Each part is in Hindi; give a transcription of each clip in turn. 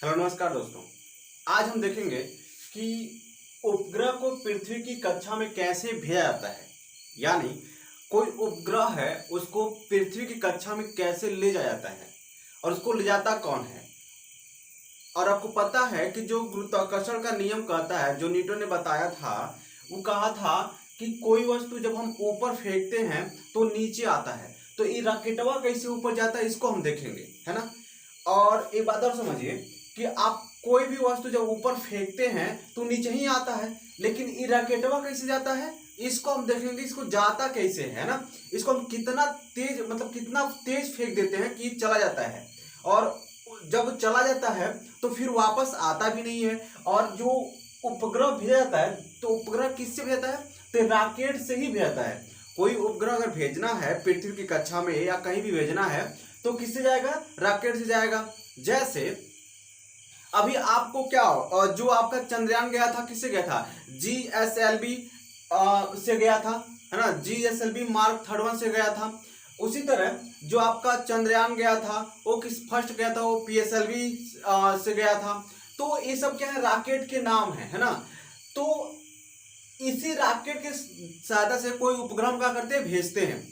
हेलो नमस्कार दोस्तों। आज हम देखेंगे कि उपग्रह को पृथ्वी की कक्षा में कैसे भेजा जाता है, यानी कोई उपग्रह है उसको पृथ्वी की कक्षा में कैसे ले जाया जाता है और उसको ले जाता कौन है। और आपको पता है कि जो गुरुत्वाकर्षण का नियम कहता है, जो न्यूटन ने बताया था, वो कहा था कि कोई वस्तु जब हम ऊपर फेंकते हैं तो नीचे आता है। तो ये रॉकेटवा कैसे ऊपर जाता है इसको हम देखेंगे, है ना। और एक बात और समझिए कि आप कोई भी वस्तु जब ऊपर फेंकते हैं तो नीचे ही आता है, लेकिन ये रॉकेटवा कैसे जाता है इसको हम देखेंगे। इसको जाता कैसे है ना, इसको हम कितना तेज कितना तेज फेंक देते हैं कि चला जाता है। और जब चला जाता है तो फिर वापस आता भी नहीं है। और जो उपग्रह भेजा जाता है तो उपग्रह किससे भेजता है, तो रॉकेट से ही भेजता है। कोई उपग्रह अगर भेजना है पृथ्वी की कक्षा में या कहीं भी भेजना है तो किससे जाएगा, रॉकेट से जाएगा। जैसे अभी आपको क्या जो आपका चंद्रयान गया था किससे गया था, GSLV से गया था, है ना। GSLV मार्क 31 से गया था। उसी तरह जो आपका चंद्रयान गया था वो किस फर्स्ट गया था, वो PSLV से गया था। तो ये सब क्या है, रॉकेट के नाम है ना। तो इसी रॉकेट के सहायता से कोई उपग्रह हम क्या करते हैं, भेजते हैं।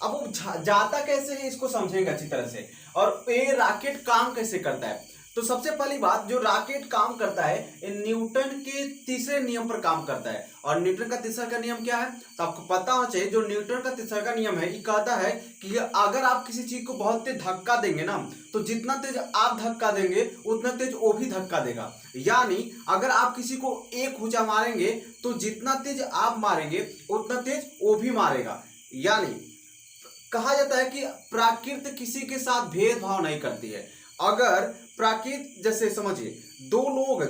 अब वो जाता कैसे है इसको समझेंगे अच्छी तरह से, और ये रॉकेट काम कैसे करता है। तो सबसे पहली बात, जो रॉकेट काम करता है ये न्यूटन के तीसरे नियम पर काम करता है। और न्यूटन का तीसरा का नियम क्या है, तो आपको पता होना चाहिए। जो न्यूटन का तीसरा का नियम है ये कहता है कि अगर आप किसी चीज को बहुत तेज धक्का देंगे ना, तो जितना तेज आप धक्का देंगे उतना तेज वो भी धक्का देगा। यानी अगर आप किसी को एक हुचा मारेंगे तो जितना तेज आप मारेंगे उतना तेज वो भी मारेगा। यानी कहा जाता है कि प्रकृति किसी के साथ भेदभाव नहीं करती है। अगर प्रकृति, जैसे समझिए दो लोग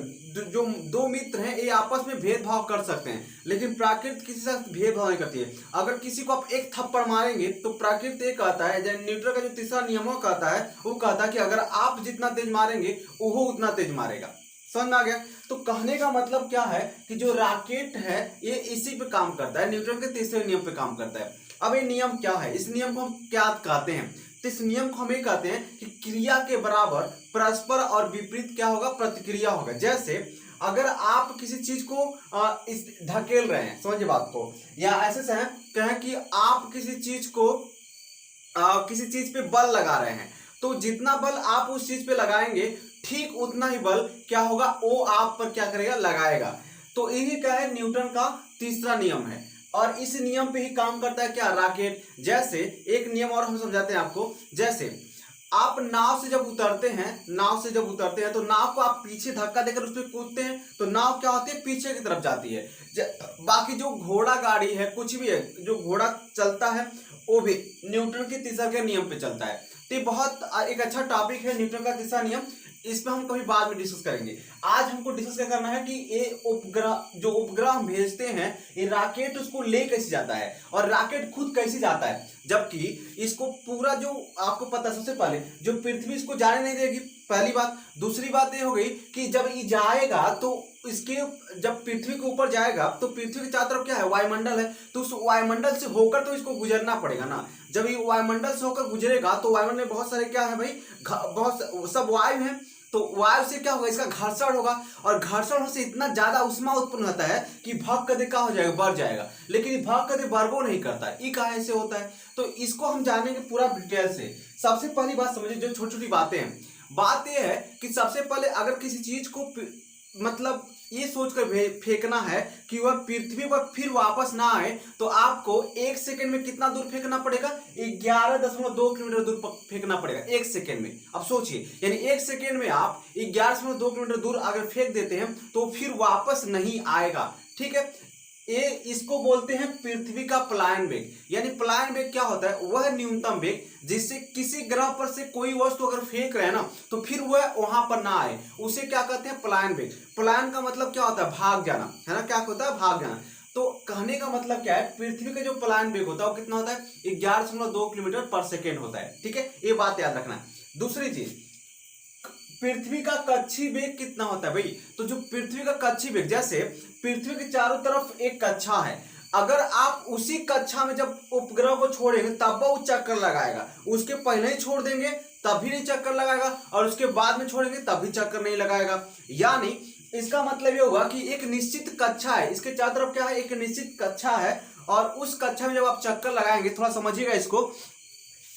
जो दो मित्र हैं ये आपस में भेदभाव कर सकते हैं, लेकिन प्रकृति किसी के साथ भेदभाव नहीं करती है। अगर किसी को आप एक थप्पड़ मारेंगे तो प्रकृति ये कहता है, जैसे न्यूटन का जो तीसरा नियम कहता है, वो कहता है कि अगर आप जितना तेज मारेंगे वो उतना तेज मारेगा। समझ में आ गया। तो कहने का मतलब क्या है कि जो रॉकेट है ये इसी पे काम करता है, न्यूटन के तीसरे नियम पे काम करता है। अब ये नियम क्या है, इस नियम को हम क्या कहते हैं, तो इस नियम को हम ये कहते हैं कि क्रिया के बराबर परस्पर और विपरीत क्या होगा, प्रतिक्रिया होगा। जैसे अगर आप किसी चीज को इस धकेल रहे हैं, समझिए बात को, या ऐसे से कहें कि आप किसी चीज को किसी चीज पे बल लगा रहे हैं, तो जितना बल आप उस चीज पे लगाएंगे ठीक उतना ही बल क्या होगा, वो आप पर क्या करेगा, लगाएगा। तो यही क्या है, न्यूटन का तीसरा नियम है। और इस नियम पे ही काम करता है क्या, रॉकेट। जैसे एक नियम और हम समझाते हैं आपको। जैसे आप नाव से जब उतरते हैं तो नाव को आप पीछे धक्का देकर उस पर कूदते हैं तो नाव क्या होती है, पीछे की तरफ जाती है। बाकी जो घोड़ा गाड़ी है, कुछ भी है, जो घोड़ा चलता है वो भी न्यूटन के तीसरा के नियम पे चलता है। तो ये बहुत एक अच्छा टॉपिक है न्यूटन का तीसरा नियम। इस पे हम कभी बाद में डिस्कस करेंगे। आज हमको डिस्कस क्या करना है कि ये उपग्रह हम भेजते हैं, ये रॉकेट उसको ले कैसे जाता है और रॉकेट खुद कैसे जाता है। जबकि इसको पूरा जो आपको पता, सबसे पहले जो पृथ्वी इसको जाने नहीं देगी, पहली बात। दूसरी बात ये हो गई कि जब ये जाएगा तो इसके, जब पृथ्वी के ऊपर जाएगा तो पृथ्वी के चारों तरफ क्या है, वायुमंडल है। तो उस वायुमंडल से होकर तो इसको गुजरना पड़ेगा ना। जब ये वायुमंडल से होकर गुजरेगा तो वायुमंडल में बहुत सारे क्या है भाई, बहुत सब वायु है। तो वायु से क्या होगा, इसका घर्षण होगा, और घर्षण से इतना ज्यादा उष्मा उत्पन्न होता है कि भाग कदे क्या हो जाएगा, बढ़ जाएगा। लेकिन भाग कदे बर्बो नहीं करता है, ये कहाँ से होता है। तो इसको हम जानेंगे पूरा डिटेल से। सबसे पहली बात समझिए, जो छोटी छोटी बातें हैं, बात यह है कि सबसे पहले अगर किसी चीज को ये सोचकर फेंकना है कि वह पृथ्वी पर फिर वापस ना आए, तो आपको एक सेकंड में कितना दूर फेंकना पड़ेगा, 11.2 किलोमीटर दूर फेंकना पड़ेगा एक सेकंड में। अब सोचिए, यानी एक सेकंड में आप 11.2 किलोमीटर दूर अगर फेंक देते हैं तो फिर वापस नहीं आएगा। ठीक है, ये इसको बोलते हैं पृथ्वी का पलायन वेग। यानी पलायन वेग क्या होता है, वह न्यूनतम वेग जिससे किसी ग्रह पर से कोई वस्तु अगर फेंक रहे हैं ना तो फिर वह वहां पर ना आए, उसे क्या कहते हैं, पलायन वेग। पलायन का मतलब क्या होता है, भाग जाना, है ना। क्या होता है, भाग जाना। तो कहने का मतलब क्या है, पृथ्वी का जो पलायन वेग होता है वो कितना होता है, 11.2 किलोमीटर पर सेकेंड होता है। ठीक है, ये बात याद रखना है। दूसरी चीज, पृथ्वी का कक्षी वेग कितना होता है भाई। तो जो पृथ्वी का कक्षी वेग, जैसे पृथ्वी के चारों तरफ एक कक्षा है, अगर आप उसी कक्षा में जब उपग्रह को छोड़ेंगे तब वो चक्कर लगाएगा, उसके पहले ही छोड़ देंगे तब भी नहीं चक्कर लगाएगा, और उसके बाद में छोड़ेंगे तब भी चक्कर नहीं लगाएगा। यानी इसका मतलब ये होगा कि एक निश्चित कक्षा है, इसके चारों तरफ क्या है, एक निश्चित कक्षा है, और उस कक्षा में जब आप चक्कर लगाएंगे, थोड़ा समझिएगा इसको,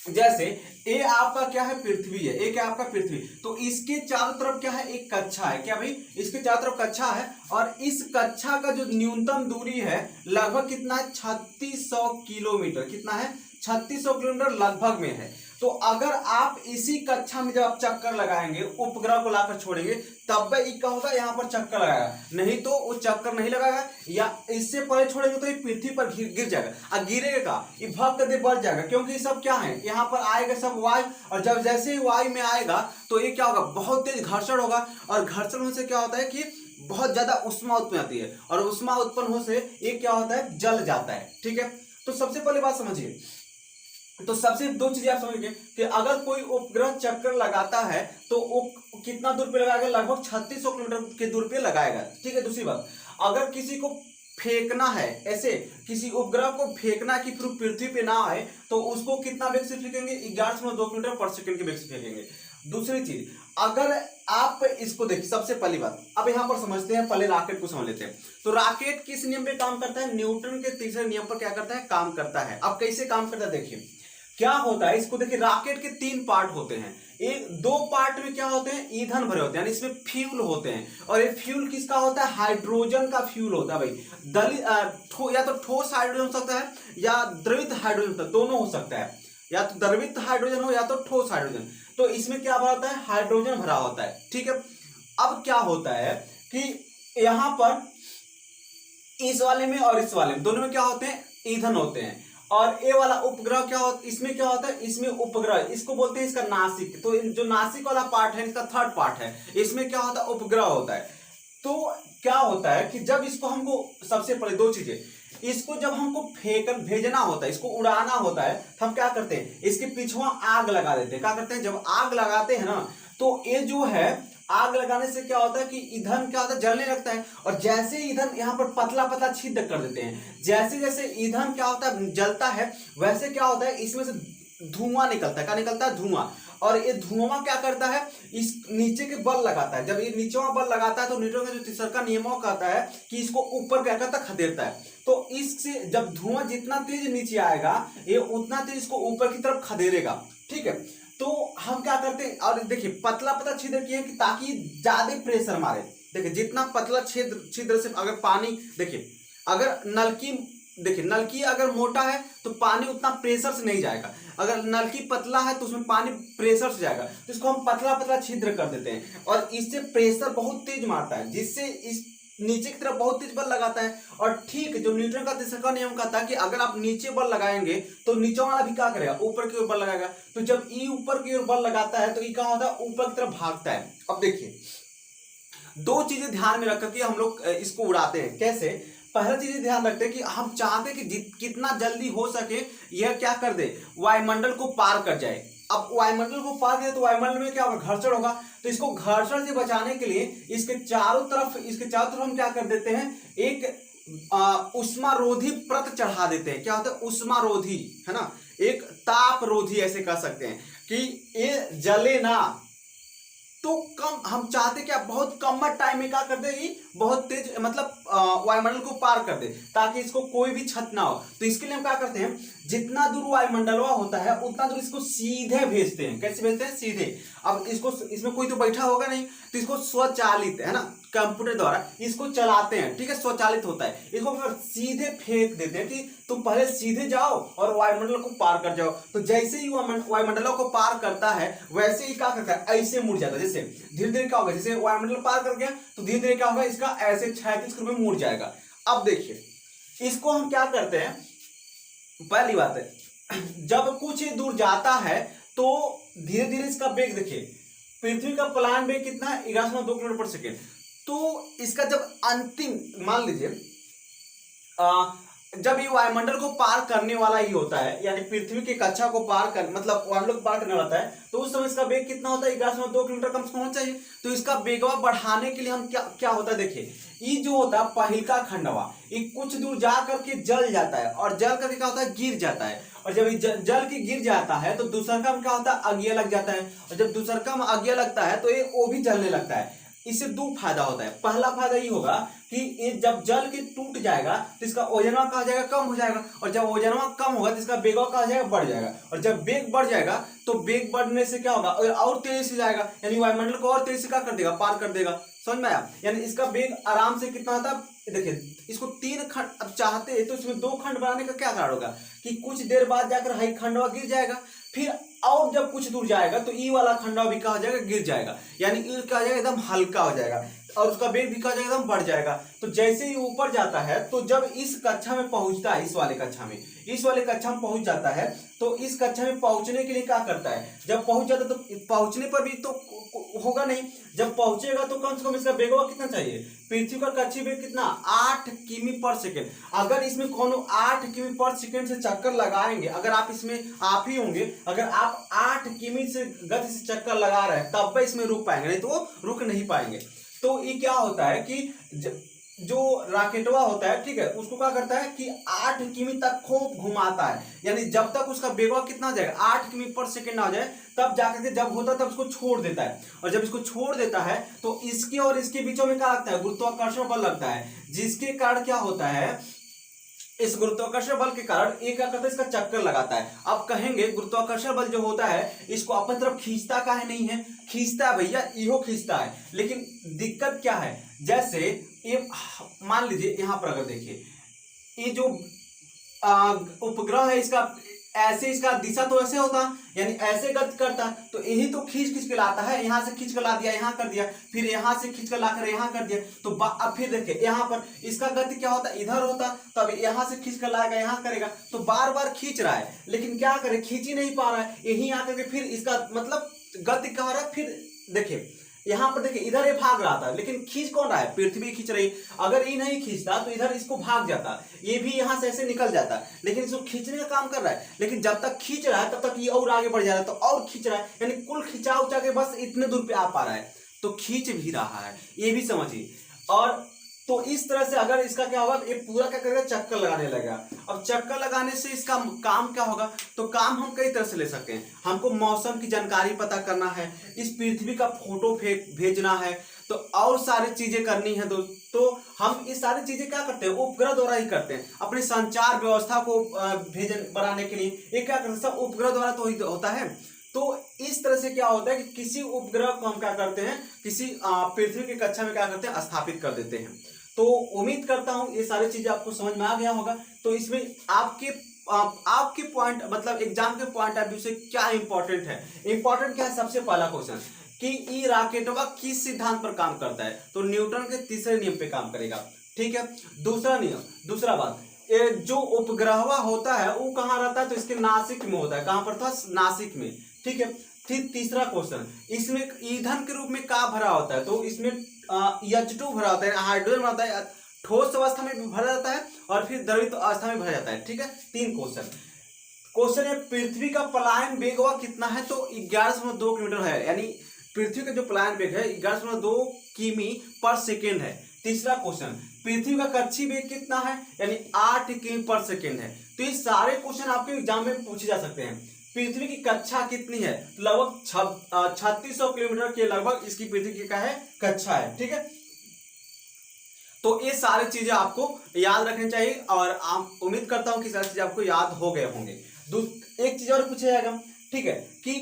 जैसे ए आपका क्या है, पृथ्वी है, ए क्या आपका पृथ्वी, तो इसके चारों तरफ क्या है, एक कक्षा है, क्या भाई, इसके चारों तरफ कक्षा है, और इस कक्षा का जो न्यूनतम दूरी है लगभग कितना है, 3600 किलोमीटर, कितना है, 3600 किलोमीटर लगभग में है। तो अगर आप इसी कक्षा में जब आप चक्कर लगाएंगे, उपग्रह को लाकर छोड़ेंगे, तब वह क्या होगा, यहाँ पर चक्कर लगाएगा, नहीं तो वो चक्कर नहीं लगाएगा, या इससे पहले छोड़ेंगे तो ये पृथ्वी पर गिर जाएगा, और गिरेगा का ये भक्त दे बढ़ जाएगा, क्योंकि ये सब क्या है, यहाँ पर आएगा सब वायु, और जब जैसे ही वायु में आएगा तो ये क्या होगा, बहुत तेज घर्षण होगा, और घर्षण होने से क्या होता है कि बहुत ज्यादा उष्मा उत्पन्न होती है, और उष्मा उत्पन्न होने से ये क्या होता है, जल जाता है। ठीक है, तो सबसे पहले बात समझिए, तो सबसे दो चीजें आप समझिए कि अगर कोई उपग्रह चक्कर लगाता है तो वो कितना दूर पे लगाएगा, लगभग 3600 किलोमीटर के दूर पे लगाएगा। ठीक है, दूसरी बात, अगर किसी को फेंकना है, ऐसे किसी उपग्रह को फेंकना कि फिर पृथ्वी पे ना आए, तो उसको कितना वेग से फेंकेंगे, 11.2 किलोमीटर पर सेकंड के वेग से फेंकेंगे। दूसरी चीज, अगर आप इसको देखिए, सबसे पहली बात अब यहां पर समझते हैं, पहले रॉकेट को समझ लेते हैं। तो रॉकेट किस नियम पे काम करता है, न्यूटन के तीसरे नियम पर क्या करता है, काम करता है। अब कैसे काम करता है देखिए, क्या होता है, इसको देखिए, रॉकेट के 3 पार्ट होते हैं, एक 2 पार्ट में क्या होते हैं, ईंधन भरे होते हैं, यानी इसमें फ्यूल होते हैं, और ये फ्यूल किसका होता है, हाइड्रोजन का फ्यूल होता है भाई, या तो ठोस हाइड्रोजन हो सकता है या द्रवित हाइड्रोजन, दोनों हो सकता है, या तो द्रवित हाइड्रोजन हो या तो ठोस हाइड्रोजन। तो इसमें क्या भरा होता है, हाइड्रोजन भरा होता है। ठीक है, अब क्या होता है कि यहां पर इस वाले में और इस वाले में, दोनों में क्या होते हैं, ईंधन होते हैं, और ये वाला उपग्रह क्या होता है, इसमें क्या होता है, इसमें उपग्रह, इसको बोलते हैं इसका नासिक, तो जो नासिक वाला पार्ट है, इसका थर्ड पार्ट है, इसमें क्या होता है, उपग्रह होता है। तो क्या होता है कि जब इसको हमको, सबसे पहले 2 चीजें, इसको जब हमको भेजना होता है, इसको उड़ाना होता है, तो हम क्या करते हैं, इसके पीछे आग लगा देते हैं। क्या करते हैं, जब आग लगाते हैं ना, तो ये जो है, आग लगाने से क्या होता है कि ईंधन क्या होता है, जलने लगता है, और जैसे ईंधन यहाँ पर पतला पतला छिद्र कर देते हैं, जैसे जैसे ईंधन क्या होता है, जलता है, वैसे क्या होता है, इसमें से धुआं निकलता है। क्या निकलता है, धुआं, और ये धुआं क्या करता है, इस नीचे के बल लगाता है। जब ये नीचे बल लगाता है तो न्यूटन का जो तीसरा नियम कहता है कि इसको ऊपर क्या करता है, खदेड़ता है। तो इससे जब धुआं जितना तेज नीचे आएगा, ये उतना तेज इसको ऊपर की तरफ खदेड़ेगा। ठीक है, तो हम क्या करते हैं, और देखिए पतला पतला छिद्र किए कि ताकि ज्यादा प्रेशर मारे। देखिए जितना पतला छिद्र से अगर पानी, देखिए अगर नलकी, देखिए नलकी अगर मोटा है तो पानी उतना प्रेशर से नहीं जाएगा, अगर नलकी पतला है तो उसमें पानी प्रेशर से जाएगा, तो इसको हम पतला पतला छिद्र कर देते हैं, और इससे प्रेशर बहुत तेज मारता है, जिससे इस नीचे की तरफ बहुत तेज बल लगाता है। और ठीक जो न्यूटन का तीसरा नियम कहता है कि अगर आप नीचे बल लगाएंगे तो नीचे वाला भी क्या करेगा, ऊपर की ओर बल लगाएगा। तो जब ई ऊपर की ओर बल लगाता है तो ई क्या होता है, ऊपर की तरफ भागता है। अब देखिए 2 चीजें ध्यान में रख करके हम लोग इसको उड़ाते हैं। कैसे, पहला चीज ध्यान रखते हैं कि हम चाहते हैं कि कितना जल्दी हो सके यह क्या कर दे, वायुमंडल को पार कर जाए। अब वायुमंडल को पार करे तो वायुमंडल में क्या होगा, घर्षण होगा, तो इसको घर्षण से बचाने के लिए इसके चारों तरफ हम क्या कर देते हैं, एक उष्मारोधी प्रत चढ़ा देते हैं। क्या होता है, उष्मारोधी, है ना, एक तापरोधी ऐसे कह सकते हैं कि ये जले ना। तो कम हम चाहते क्या, बहुत कम टाइम में क्या कर दे, बहुत तेज मतलब वायुमंडल को पार कर दे, ताकि इसको कोई भी क्षति ना हो। तो इसके लिए हम क्या करते हैं, जितना दूर वायुमंडल होता है उतना दूर इसको सीधे भेजते हैं। कैसे भेजते हैं, सीधे। अब इसको, इसमें कोई तो बैठा होगा नहीं, तो इसको स्वचालित, है ना, कंप्यूटर द्वारा इसको चलाते हैं। ठीक है, स्वचालित होता है, इसको सीधे फेंक देते हैं कि तुम पहले सीधे जाओ और वायुमंडल को पार कर जाओ। तो जैसे ही वायुमंडलों को पार करता है वैसे ही क्या करता है, ऐसे मुड़ जाता है। जैसे धीरे धीरे क्या होगा, जैसे वायुमंडल पार कर गया तो धीरे धीरे क्या होगा, इसका ऐसे 36 में मुड़ जाएगा। अब देखिए इसको हम क्या करते हैं, पहली बात है जब कुछ दूर जाता है तो धीरे धीरे इसका वेग देखिए, पृथ्वी का प्लान वेग कितना है, 11.2 किलोमीटर पर सेकेंड। तो इसका जब अंतिम, मान लीजिए जब ये वायुमंडल को पार करने वाला ही होता है, यानी पृथ्वी की कक्षा को पार कर मतलब वायुमंडल को पार करने वाला होता है, तो उस समय इसका वेग कितना होता है? 11.2 किलोमीटर कम से कम होना चाहिए। तो इसका वेगवा बढ़ाने के लिए हम क्या क्या होता है, देखिए ये जो होता है पहिलका खंडवा, ये कुछ दूर जा करके जल जाता है, और जल करके क्या होता है? गिर जाता है। और जब ये जल की गिर जाता है तो दूसरका में क्या होता है? अगिया लग जाता है। और जब दूसरका में अगिया लगता है तो ये वो भी जलने लगता है। इससे दो फायदा होता है। पहला फायदा ये होगा कि ये जब जल के टूट जाएगा तो इसका ओजनवा कहा जाएगा कम हो जाएगा, और जब ओजनवा कम होगा तो इसका वेगवा कहा जाएगा बढ़ जाएगा, और जब वेग बढ़ जाएगा तो वेग बढ़ने से क्या होगा? और तेजी से जाएगा, यानी वायुमंडल को और तेजी से क्या कर देगा? पार कर देगा। समझ में आया? यानी इसका वेग आराम से कितना होता है? देखिए इसको 3 खंड अब चाहते हैं तो इसमें 2 खंड बनाने का क्या कारण होगा कि कुछ देर बाद जाकर हाई खंडवा गिर जाएगा, फिर और जब कुछ दूर जाएगा तो ई वाला खंडवा भी कहा जाएगा गिर जाएगा, यानी ई क्या हो जाएगा? एकदम हल्का हो जाएगा, और उसका वेग भी कहा जाएगा एकदम बढ़ जाएगा। तो जैसे ही ऊपर जाता है तो जब इस कक्षा में पहुंचता है, इस वाले कक्षा में पहुंच जाता है, तो इस कक्षा में पहुंचने के लिए क्या करता है? जब पहुंच जाता है तो पहुंचने पर भी तो होगा नहीं, जब पहुंचेगा तो कम से कम इसका वेगवा कितना चाहिए? पृथ्वी का कक्षीय वेग कितना? 8 किमी पर सेकेंड। अगर इसमें कोनो 8 किमी पर सेकेंड से चक्कर लगाएंगे, अगर आप इसमें आप ही होंगे, अगर आप 8 किमी से गति से चक्कर लगा रहे हैं तब इसमें रुक पाएंगे, नहीं तो वो रुक नहीं पाएंगे। तो ये क्या होता है कि जो राकेटवा होता है, ठीक है, उसको क्या करता है कि 8 किमी तक खूब घुमाता है, यानी जब तक उसका वेगवा कितना हो जाएगा? 8 किमी पर सेकेंड ना हो जाए तब जाकर के जब होता है तब उसको छोड़ देता है, और जब इसको छोड़ देता है तो इसके और इसके बीचों में क्या लगता है? गुरुत्वाकर्षण बल लगता है, जिसके कारण क्या होता है? इस गुरुत्वाकर्षण बल के कारण ये क्या करता है? इसका चक्कर लगाता है। अब कहेंगे गुरुत्वाकर्षण बल जो होता है इसको अपनी तरफ खींचता काहे नहीं है? खींचता है भैया, इहो खींचता है, लेकिन दिक्कत क्या है? जैसे ये मान लीजिए यहाँ पर अगर देखिए ये जो उपग्रह है इसका ऐसे, इसका दिशा तो ऐसे होता, यानी ऐसे गति करता, तो यही तो खींच खींच के लाता है, यहाँ से खींच कर ला दिया, यहाँ कर दिया, फिर यहाँ से खींच कर लाकर यहाँ कर दिया, तो अब फिर देखिए यहाँ पर इसका गति क्या होता? इधर होता, तो अब यहाँ से खींच कर लाएगा, यहाँ करेगा, तो बार बार खींच रहा है, लेकिन क्या करे? खींच ही नहीं पा रहा है। यही आकर के फिर इसका मतलब गति क्या हो रहा है? फिर देखिए यहाँ पर देखिए इधर ये भाग रहा था, लेकिन खींच कौन रहा है? पृथ्वी खींच रही। अगर ये नहीं खींचता तो इधर इसको भाग जाता, ये भी यहाँ से ऐसे निकल जाता, लेकिन इसको खींचने का काम कर रहा है, लेकिन जब तक खींच रहा है तब तक ये और आगे बढ़ जा रहा है, तो और खींच रहा है, यानी कुल खिंचा उचा के बस इतने दूर पे आ पा रहा है, तो खींच भी रहा है, ये भी समझिए। और तो इस तरह से अगर इसका क्या होगा? ये पूरा क्या करेगा? चक्कर लगाने लगेगा। अब चक्कर लगाने से इसका काम क्या होगा? तो काम हम कई तरह से ले सकते हैं। हमको मौसम की जानकारी पता करना है, इस पृथ्वी का फोटो भेजना है, तो और सारी चीजें करनी है दोस्त। तो हम ये सारी चीजें क्या करते हैं? उपग्रह द्वारा ही करते हैं, अपनी संचार व्यवस्था को बनाने के लिए ये क्या करते हैं? सब उपग्रह द्वारा तो ही होता है। तो इस तरह से क्या होता है कि किसी उपग्रह को हम क्या करते हैं? किसी पृथ्वी की कक्षा में क्या करते हैं? स्थापित कर देते हैं। तो उम्मीद करता हूं ये सारी चीजें आपको समझ में आ गया होगा। तो इसमें आपके पॉइंट मतलब एग्जाम के पॉइंट ऑफ व्यू से क्या इंपॉर्टेंट है? इंपॉर्टेंट क्या है? सबसे पहला क्वेश्चन कि ई रॉकेटवा किस सिद्धांत पर काम करता है? तो न्यूटन के तीसरे नियम पे काम करेगा, ठीक है। दूसरा नियम, दूसरा बात, जो उपग्रहवा होता है वो कहाँ रहता है? तो इसके नासिक में होता है। कहां पर था? नासिक में, ठीक है। फिर तीसरा क्वेश्चन, इसमें ईंधन के रूप में क्या भरा होता है? तो इसमें H2 भरा होता है, हाइड्रोजन भरा होता है, ठोस अवस्था में भरा जाता है और फिर द्रवित अवस्था में भरा जाता है, ठीक है। 3 क्वेश्चन है पृथ्वी का पलायन वेगवा कितना है? तो 11.2 किलोमीटर है, यानी पृथ्वी का जो पलायन वेग है 11.2 किमी पर सेकेंड है। तीसरा क्वेश्चन, पृथ्वी का कक्षीय वेग कितना है? यानी 8 किमी पर सेकेंड है। तो ये सारे क्वेश्चन आपके एग्जाम में पूछे जा सकते हैं। पृथ्वी की कक्षा कितनी है? तो लगभग 3600 किलोमीटर के लगभग इसकी पृथ्वी की क्या है? कक्षा है, ठीक है। तो ये सारी चीजें आपको याद रखनी चाहिए और आप उम्मीद करता हूं कि सारी चीजें आपको याद हो गए होंगे। एक चीज और पूछा जाएगा, ठीक है, कि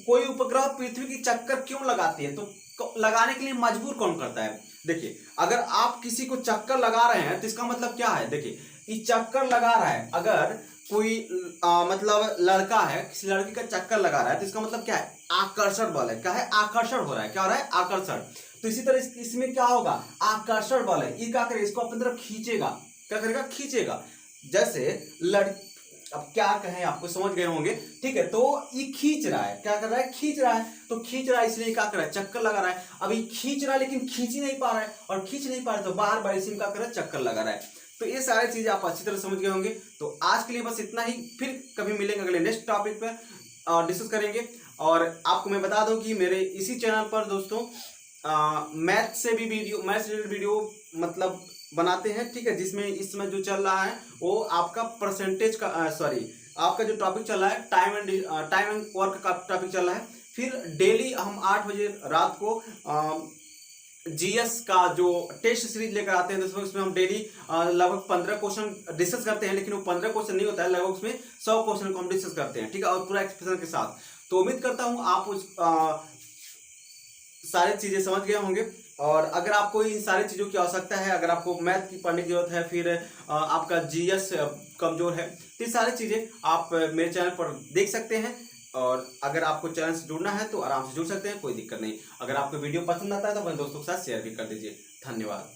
कोई उपग्रह पृथ्वी की चक्कर क्यों लगाती है? तो लगाने के लिए मजबूर कौन करता है? देखिए अगर आप किसी को चक्कर लगा रहे हैं तो इसका मतलब क्या है? देखिए ये चक्कर लगा रहा है, अगर कोई मतलब लड़का है किसी लड़की का चक्कर लगा रहा है तो इसका मतलब क्या है? आकर्षण बल है। क्या है? आकर्षण हो रहा है। क्या हो रहा है? आकर्षण। तो इसी तरह इसमें क्या होगा? आकर्षण बल है, ये क्या करेगा? इसको अपनी तरफ खींचेगा। क्या करेगा? खींचेगा। जैसे अब क्या कहें, आपको समझ गए होंगे, ठीक है। तो ये खींच रहा है, क्या कर रहा है? खींच रहा है। तो खींच रहा है इसलिए क्या कर रहा है? चक्कर लगा रहा है। अब ये खींच रहा है लेकिन खींच ही नहीं पा रहा है, और खींच नहीं पा रहा है तो बार बार इसी में क्या कर रहा है? चक्कर लगा रहा है। तो ये सारी चीज़ें आप अच्छी तरह समझ गए होंगे। तो आज के लिए बस इतना ही, फिर कभी मिलेंगे अगले नेक्स्ट टॉपिक पर डिस्कस करेंगे। और आपको मैं बता दूं कि मेरे इसी चैनल पर दोस्तों मैथ से भी वीडियो, मैथ से वीडियो मतलब बनाते हैं, ठीक है, जिसमें इस समय जो चल रहा है वो आपका परसेंटेज का सॉरी आपका जो टॉपिक चल रहा है टाइम एंड वर्क का टॉपिक चल रहा है। फिर डेली हम 8 बजे रात को जीएस का जो टेस्ट सीरीज लेकर आते हैं दोस्तों, इसमें हम डेली लगभग 15 क्वेश्चन डिस्कस करते हैं, लेकिन वो 15 क्वेश्चन नहीं होता है, लगभग उसमें 100 क्वेश्चन को हम डिस्कस करते हैं, ठीक है, और पूरा एक्सप्लेनेशन के साथ। तो उम्मीद करता हूं आप उस सारी चीजें समझ गए होंगे। और अगर आपको इन सारी चीजों की आवश्यकता है, अगर आपको मैथ की पढ़ने की जरूरत है, फिर आपका जीएस कमजोर है, तो ये सारी चीजें आप मेरे चैनल पर देख सकते हैं। और अगर आपको चैनल से जुड़ना है तो आराम से जुड़ सकते हैं, कोई दिक्कत नहीं। अगर आपको वीडियो पसंद आता है तो अपने दोस्तों के साथ शेयर भी कर दीजिए। धन्यवाद।